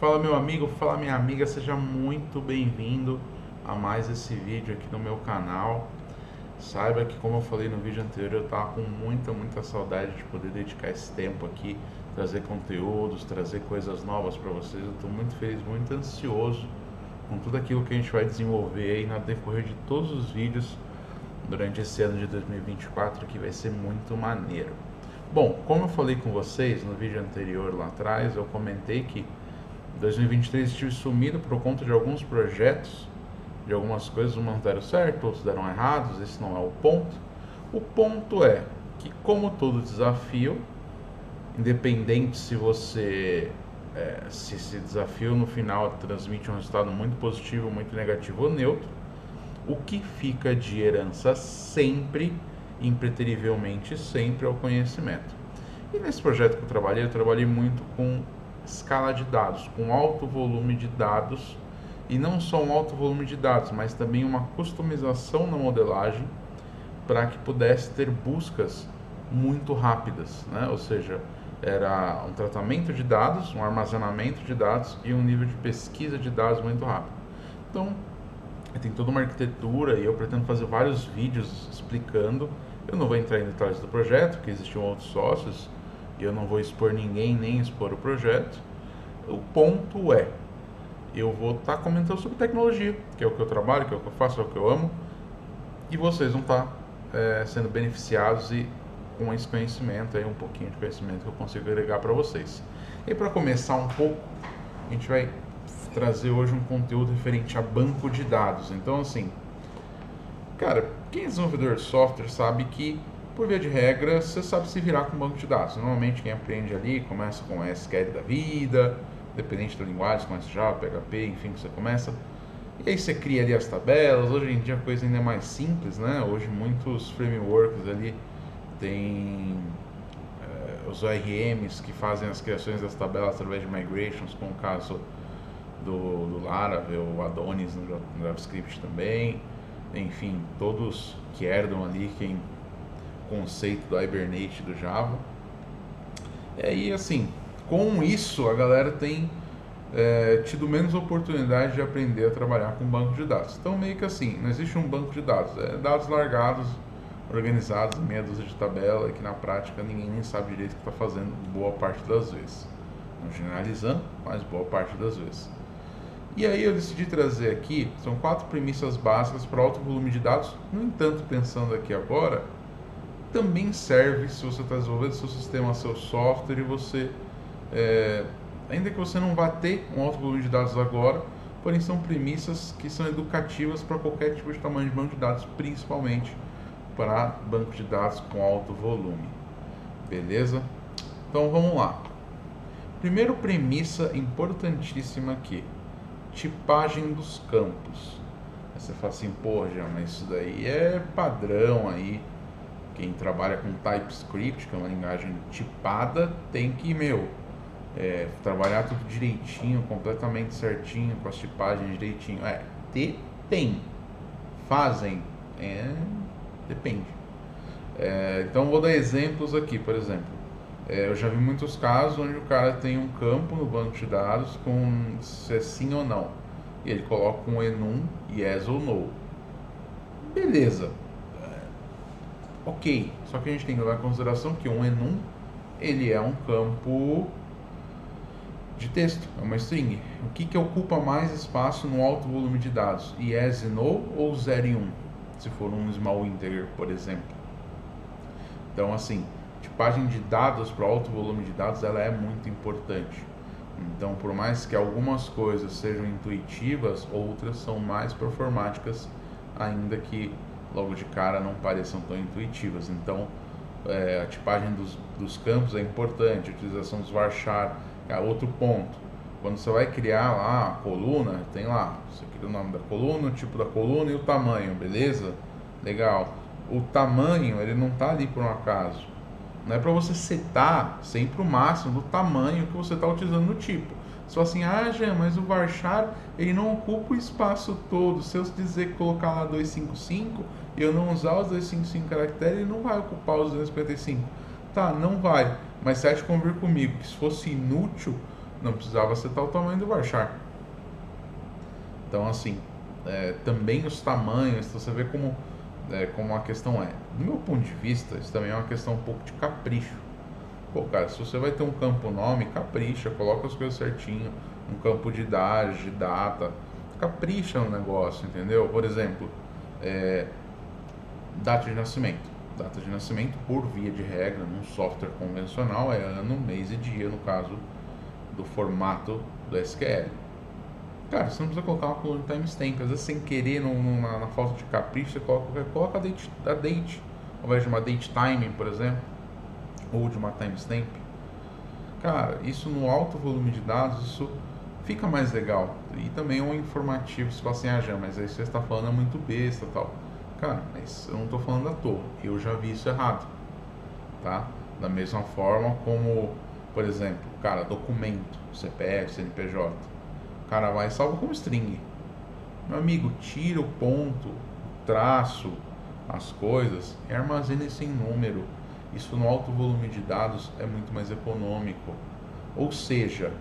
Fala meu amigo, fala minha amiga, seja muito bem-vindo a mais esse vídeo aqui no meu canal. Saiba que, como eu falei no vídeo anterior, eu tava com muita saudade de poder dedicar esse tempo aqui, trazer conteúdos, trazer coisas novas para vocês. Eu estou muito feliz, muito ansioso com tudo aquilo que a gente vai desenvolver aí no decorrer de todos os vídeos durante esse ano de 2024, que vai ser muito maneiro. Bom, como eu falei com vocês no vídeo anterior lá atrás, eu comentei que 2023 estive sumido por conta de alguns projetos, de algumas coisas, uns deram certo, outros deram errados, esse não é o ponto. O ponto é que, como todo desafio, independente se você, se esse desafio no final transmite um resultado muito positivo, muito negativo ou neutro, o que fica de herança sempre, impreterivelmente sempre, é o conhecimento. E nesse projeto que eu trabalhei muito com escala de dados, com alto volume de dados, e não só um alto volume de dados, mas também uma customização na modelagem para que pudesse ter buscas muito rápidas, né? Ou seja, era um tratamento de dados, um armazenamento de dados e um nível de pesquisa de dados muito rápido. Então, tem toda uma arquitetura e eu pretendo fazer vários vídeos explicando. Eu não vou entrar em detalhes do projeto, porque existiam outros sócios, e eu não vou expor ninguém, nem expor o projeto. O ponto é, eu vou estar comentando sobre tecnologia, que é o que eu trabalho, que é o que eu faço, é o que eu amo, e vocês vão estar sendo beneficiados e com esse conhecimento, aí, um pouquinho de conhecimento que eu consigo agregar para vocês. E para começar um pouco, a gente vai trazer hoje um conteúdo referente a banco de dados. Então, assim, cara, quem é desenvolvedor de software sabe que, por via de regra, você sabe se virar com banco de dados. Normalmente quem aprende ali começa com SQL da vida, dependente da linguagem, começa Java, PHP, enfim, você começa. E aí você cria ali as tabelas. Hoje em dia a coisa ainda é mais simples, né? Hoje muitos frameworks ali tem os ORMs que fazem as criações das tabelas através de migrations, como o caso do Laravel, o Adonis no JavaScript também. Enfim, todos que herdam ali quem conceito do Hibernate do Java. E assim, com isso a galera tem tido menos oportunidade de aprender a trabalhar com banco de dados. Então meio que assim, não existe um banco de dados, dados largados, organizados em meia dúzia de tabela, e que na prática ninguém nem sabe direito o que está fazendo boa parte das vezes. Não generalizando, mas boa parte das vezes. E aí eu decidi trazer aqui, são 4 premissas básicas para alto volume de dados. No entanto, pensando aqui agora, também serve se você está desenvolvendo seu sistema, seu software, e você, ainda que você não vá ter um alto volume de dados agora, porém são premissas que são educativas para qualquer tipo de tamanho de banco de dados, principalmente para banco de dados com alto volume. Beleza? Então vamos lá. Primeiro premissa importantíssima aqui: tipagem dos campos. Aí você fala assim, pô, já, mas isso daí é padrão aí. Quem trabalha com TypeScript, que é uma linguagem tipada, tem que, trabalhar tudo direitinho, completamente certinho, com as tipagens direitinho. Tem. Fazem. Depende. Então vou dar exemplos aqui, por exemplo. Eu já vi muitos casos onde o cara tem um campo no banco de dados com se é sim ou não. E ele coloca um enum, yes ou no. Beleza. Ok. Só que a gente tem que levar em consideração que um enum, ele é um campo de texto, é uma string. O que ocupa mais espaço no alto volume de dados? Yes e no ou 0 e 1? Se for um small integer, por exemplo. Então, assim, tipagem de dados para alto volume de dados, ela é muito importante. Então, por mais que algumas coisas sejam intuitivas, outras são mais performáticas, ainda que logo de cara não pareçam tão intuitivas. Então, a tipagem dos campos é importante, a utilização dos varchar é outro ponto. Quando você vai criar lá a coluna, tem lá, você cria o nome da coluna, o tipo da coluna e o tamanho, beleza? Legal. O tamanho, ele não está ali por um acaso. Não é para você setar sempre o máximo do tamanho que você está utilizando no tipo. Só assim, Jean, mas o varchar, ele não ocupa o espaço todo. Se eu dizer colocar lá 255 e eu não usar os 255 caracteres, ele não vai ocupar os 255. Tá, não vai. Mas você acha que convir comigo que se fosse inútil não precisava acertar o tamanho do varchar. Então, assim, também os tamanhos, então você vê como a questão é. Do meu ponto de vista, isso também é uma questão um pouco de capricho. Pô, cara, se você vai ter um campo nome, capricha, coloca as coisas certinho, um campo de idade, de data, capricha no negócio, entendeu? Por exemplo, data de nascimento. Data de nascimento, por via de regra, num software convencional, é ano, mês e dia, no caso do formato do SQL. Cara, você não precisa colocar uma coluna de timestamp. Às vezes, sem querer, na falta de capricho, você coloca a date, ao invés de uma date timing, por exemplo, ou de uma timestamp. Cara, isso no alto volume de dados, isso fica mais legal. E também é um informativo, você fala assim, já, mas aí você está falando é muito besta e tal. Cara, mas eu não estou falando à toa, eu já vi isso errado, tá? Da mesma forma como, por exemplo, cara, documento, CPF, CNPJ, o cara vai e salva como string. Meu amigo, tira o ponto, o traço, as coisas e armazena isso em número. Isso no alto volume de dados é muito mais econômico. Ou seja,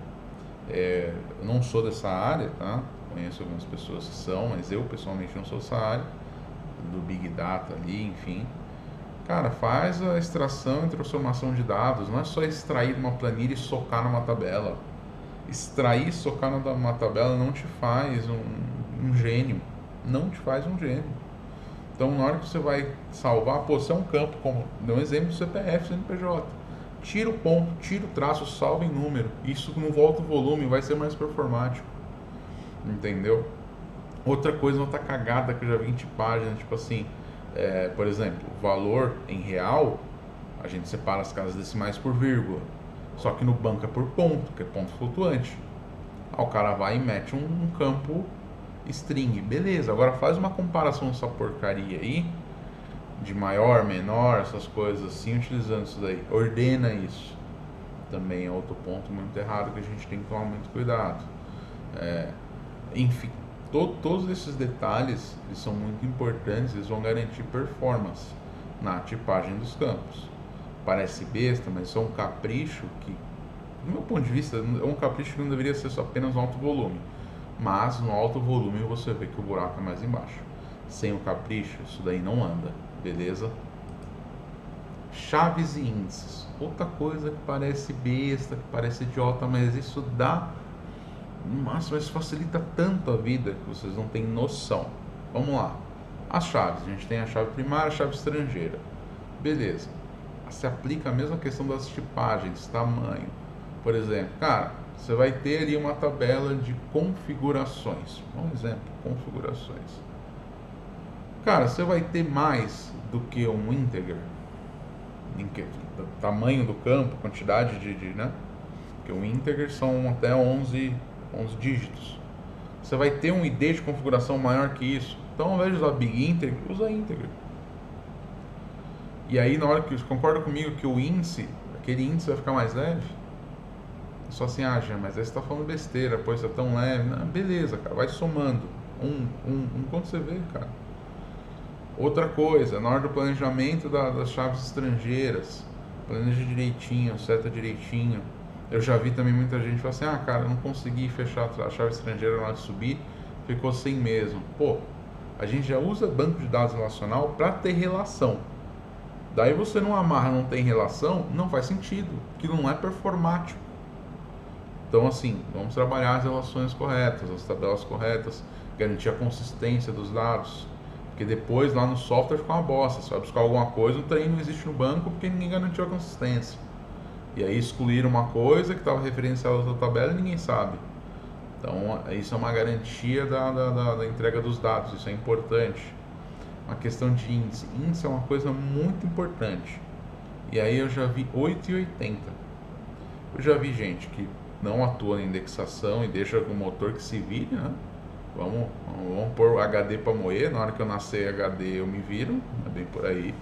eu não sou dessa área, tá? Conheço algumas pessoas que são, mas eu pessoalmente não sou dessa área, do Big Data ali, enfim. Cara, faz a extração e transformação de dados, não é só extrair de uma planilha e socar numa tabela. Extrair e socar numa tabela não te faz um gênio, não te faz um gênio. Então, na hora que você vai salvar, se é um campo, como deu um exemplo do CPF, CNPJ, tira o ponto, tira o traço, salva em número. Isso não volta o volume, vai ser mais performático. Entendeu? Outra coisa, outra cagada que eu já vi em tipagem, tipo assim, por exemplo, valor em real, a gente separa as casas decimais por vírgula. Só que no banco é por ponto, que é ponto flutuante. Aí o cara vai e mete um campo string, beleza, agora faz uma comparação dessa porcaria aí, de maior, menor, essas coisas assim, utilizando isso daí, ordena isso. Também é outro ponto muito errado que a gente tem que tomar muito cuidado. Enfim, todos esses detalhes, eles são muito importantes, eles vão garantir performance na tipagem dos campos. Parece besta, mas isso é um capricho que, do meu ponto de vista, é um capricho que não deveria ser só apenas um alto volume. Mas no alto volume você vê que o buraco é mais embaixo. Sem o capricho, isso daí não anda, beleza? Chaves e índices. Outra coisa que parece besta, que parece idiota, mas isso dá... Nossa, mas facilita tanto a vida que vocês não têm noção. Vamos lá. As chaves. A gente tem a chave primária, a chave estrangeira. Beleza. Se aplica a mesma questão das tipagens, tamanho. Por exemplo, cara, você vai ter ali uma tabela de configurações. Um exemplo, configurações. Cara, você vai ter mais do que um integer, tamanho do campo, quantidade né? Porque um integer são até 11 dígitos. Você vai ter um ID de configuração maior que isso. Então, ao invés de usar big integer, usa integer. E aí, na hora que você concorda comigo que o índice, aquele índice vai ficar mais leve? Só assim, já, mas aí você tá falando besteira, pois é tão leve. Não, beleza, cara, vai somando. Quando você vê, cara. Outra coisa, na hora do planejamento das chaves estrangeiras, planeja direitinho, seta direitinho. Eu já vi também muita gente falar assim, cara, eu não consegui fechar a chave estrangeira na hora de subir, ficou sem mesmo. Pô, a gente já usa banco de dados relacional para ter relação. Daí você não amarra, não tem relação, não faz sentido, que não é performático. Então, assim, vamos trabalhar as relações corretas, as tabelas corretas, garantir a consistência dos dados. Porque depois, lá no software, fica uma bosta. Você vai buscar alguma coisa, o trem não existe no banco porque ninguém garantiu a consistência. E aí excluíram uma coisa que estava referenciada na outra tabela e ninguém sabe. Então, isso é uma garantia da entrega dos dados, isso é importante. Uma questão de índice. Índice é uma coisa muito importante. E aí eu já vi 8,80. Eu já vi gente que não atua na indexação e deixa o motor que se vire, né? Vamos pôr o HD para moer. Na hora que eu nascer HD eu me viro, é bem por aí.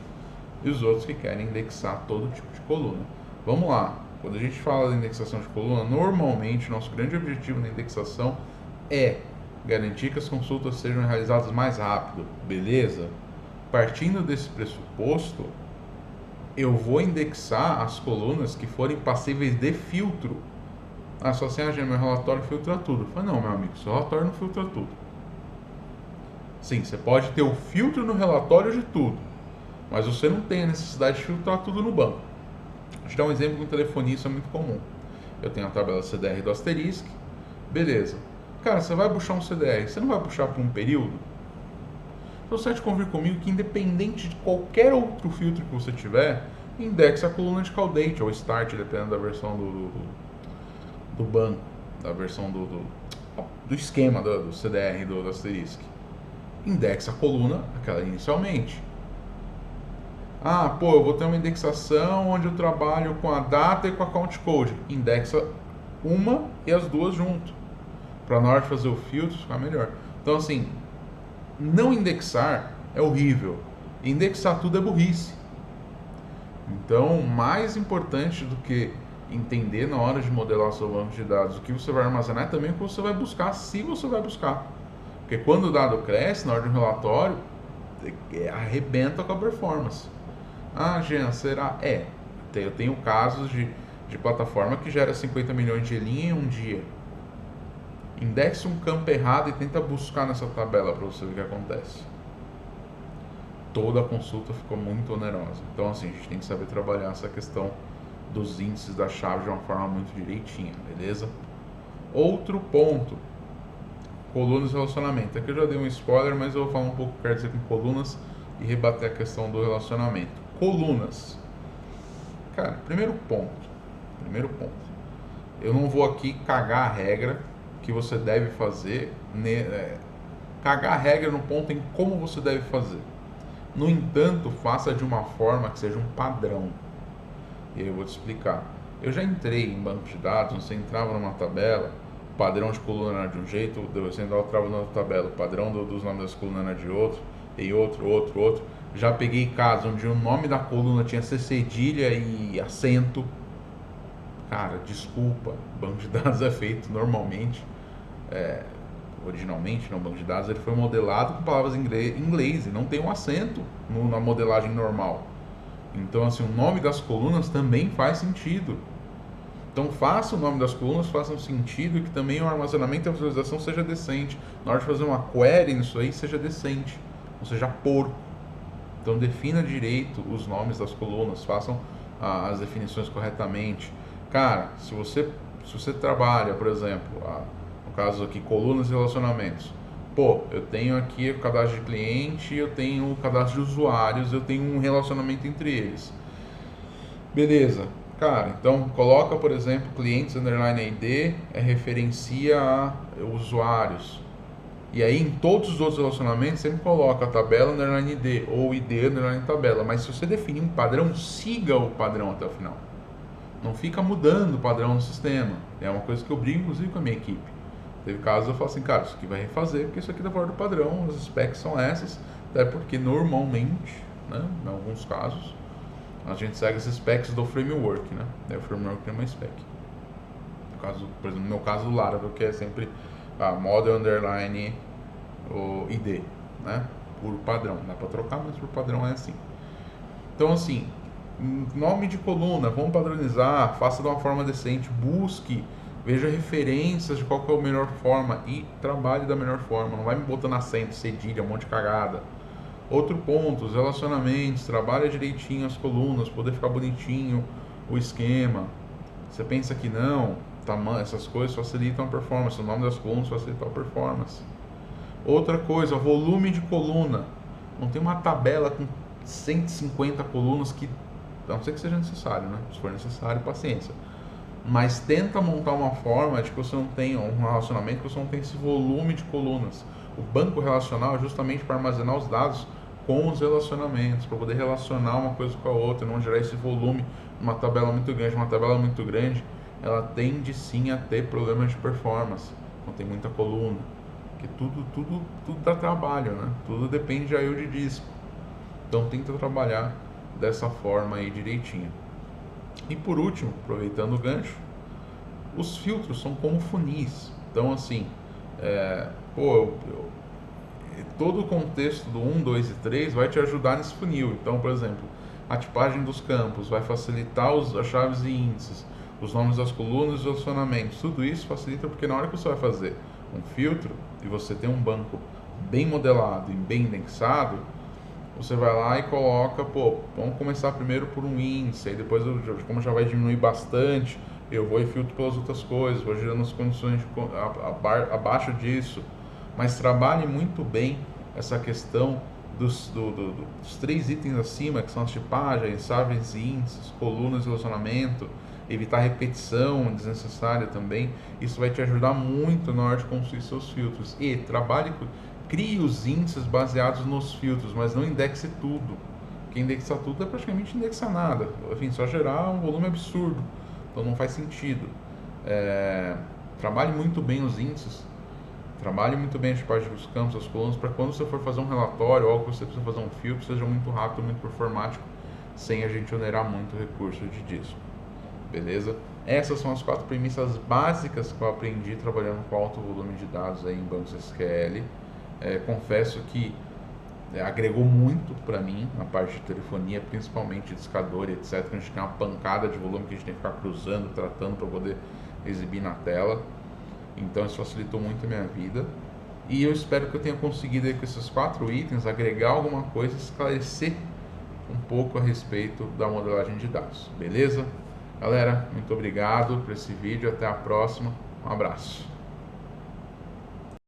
E os outros que querem indexar todo tipo de coluna. Vamos lá. Quando a gente fala da indexação de coluna, normalmente nosso grande objetivo na indexação é garantir que as consultas sejam realizadas mais rápido, beleza? Partindo desse pressuposto, eu vou indexar as colunas que forem passíveis de filtro. Ah, só assim, meu relatório filtra tudo. Eu falei, não, meu amigo, seu relatório não filtra tudo. Sim, você pode ter o filtro no relatório de tudo, mas você não tem a necessidade de filtrar tudo no banco. Vou te dar um exemplo com telefonia, isso é muito comum. Eu tenho a tabela CDR do Asterisk, beleza. Cara, você vai puxar um CDR, você não vai puxar por um período? Então você vai te convir comigo que independente de qualquer outro filtro que você tiver, indexa a coluna de call date ou start, dependendo da versão do banco, da versão do esquema do CDR do Asterisk. Indexa a coluna, aquela inicialmente. Ah, pô, eu vou ter uma indexação onde eu trabalho com a data e com a count code. Indexa uma e as duas junto, para na hora de fazer o filtro ficar melhor. Então, assim, não indexar é horrível. Indexar tudo é burrice. Então, mais importante do que entender na hora de modelar o seu banco de dados o que você vai armazenar é também o que você vai buscar, se você vai buscar. Porque quando o dado cresce, na hora de um relatório, arrebenta com a performance. Ah, Jean, será? Eu tenho casos de plataforma que gera 50 milhões de linha em um dia. Indexa um campo errado e tenta buscar nessa tabela para você ver o que acontece. Toda a consulta ficou muito onerosa. Então, assim, a gente tem que saber trabalhar essa questão dos índices da chave de uma forma muito direitinha, beleza? Outro ponto, colunas e relacionamento. Aqui eu já dei um spoiler, mas eu vou falar um pouco o que quer dizer com colunas e rebater a questão do relacionamento. Colunas. Cara, primeiro ponto. Eu não vou aqui cagar a regra que você deve fazer, cagar a regra no ponto em como você deve fazer. No entanto, faça de uma forma que seja um padrão. E aí eu vou te explicar. Eu já entrei em banco de dados, você entrava numa tabela, o padrão de coluna era de um jeito, você entrava na tabela, o padrão dos nomes das colunas era de outro, e outro. Já peguei casos onde o nome da coluna tinha C cedilha e acento. Cara, desculpa, banco de dados é feito normalmente, originalmente, no banco de dados, ele foi modelado com palavras em inglês e não tem um acento na modelagem normal. Então, assim, o nome das colunas também faz sentido. Então, faça o nome das colunas, faça um sentido e que também o armazenamento e a visualização seja decente. Na hora de fazer uma query nisso aí, seja decente, não seja porco. Então, defina direito os nomes das colunas, façam as definições corretamente. Cara, se você trabalha, por exemplo, no caso aqui, colunas e relacionamentos. Pô, eu tenho aqui o cadastro de cliente, eu tenho o cadastro de usuários, eu tenho um relacionamento entre eles. Beleza. Cara, então coloca, por exemplo, clientes underline ID, referencia a usuários. E aí em todos os outros relacionamentos sempre coloca a tabela underline ID ou ID underline tabela. Mas se você definir um padrão, siga o padrão até o final. Não fica mudando o padrão no sistema. É uma coisa que eu brigo inclusive com a minha equipe. Teve casos eu falo assim, cara, isso aqui vai refazer, porque isso aqui tá fora do padrão, as specs são essas, até porque normalmente, né, em alguns casos, a gente segue as specs do framework, né? O framework tem uma spec. No caso, por exemplo, no meu caso do Laravel, que é sempre a model underline o ID, né? Por padrão, dá para trocar, mas por padrão é assim. Então, assim, nome de coluna, vamos padronizar, faça de uma forma decente, busque, veja referências de qual que é a melhor forma e trabalhe da melhor forma. Não vai me botando acento, cedilha, um monte de cagada. Outro ponto, os relacionamentos, trabalha direitinho as colunas, poder ficar bonitinho o esquema. Você pensa que não, essas coisas facilitam a performance, o nome das colunas facilita a performance. Outra coisa, volume de coluna. Não tem uma tabela com 150 colunas que, a não ser que seja necessário, né? Se for necessário, paciência. Mas tenta montar uma forma de que você não tenha um relacionamento, que você não tenha esse volume de colunas. O banco relacional é justamente para armazenar os dados com os relacionamentos, para poder relacionar uma coisa com a outra, não gerar esse volume numa tabela muito grande. Uma tabela muito grande, ela tende sim a ter problemas de performance, não tem muita coluna, porque tudo dá trabalho, né? Tudo depende de I/O de disco. Então tenta trabalhar dessa forma aí direitinho. E por último, aproveitando o gancho, os filtros são como funis. Então assim, todo o contexto do 1, 2 e 3 vai te ajudar nesse funil. Então, por exemplo, a tipagem dos campos vai facilitar as chaves e índices. os nomes das colunas, os relacionamentos, tudo isso facilita porque na hora que você vai fazer um filtro e você tem um banco bem modelado e bem indexado, você vai lá e coloca, pô, vamos começar primeiro por um índice, aí depois, como já vai diminuir bastante, eu vou e filtro pelas outras coisas, vou gerando as condições abaixo disso, mas trabalhe muito bem essa questão dos 3 itens acima, que são as tipagens, mensagens e índices, colunas e relacionamento, evitar repetição desnecessária também. Isso vai te ajudar muito na hora de construir seus filtros. E crie os índices baseados nos filtros, mas não indexe tudo. Quem indexa tudo é praticamente indexa nada. Enfim, só gerar um volume absurdo. Então não faz sentido. Trabalhe muito bem os índices. Trabalhe muito bem as partes dos campos, as colunas, para quando você for fazer um relatório ou algo que você precisa fazer um filtro, seja muito rápido, muito performático, sem a gente onerar muito o recurso de disco. Beleza? Essas são as 4 premissas básicas que eu aprendi trabalhando com alto volume de dados aí em bancos SQL. Confesso que agregou muito para mim na parte de telefonia, principalmente discador e etc. A gente tem uma pancada de volume que a gente tem que ficar cruzando, tratando para poder exibir na tela. Então isso facilitou muito a minha vida. E eu espero que eu tenha conseguido aí, com esses 4 itens agregar alguma coisa, esclarecer um pouco a respeito da modelagem de dados. Beleza? Galera, muito obrigado por esse vídeo. Até a próxima. Um abraço.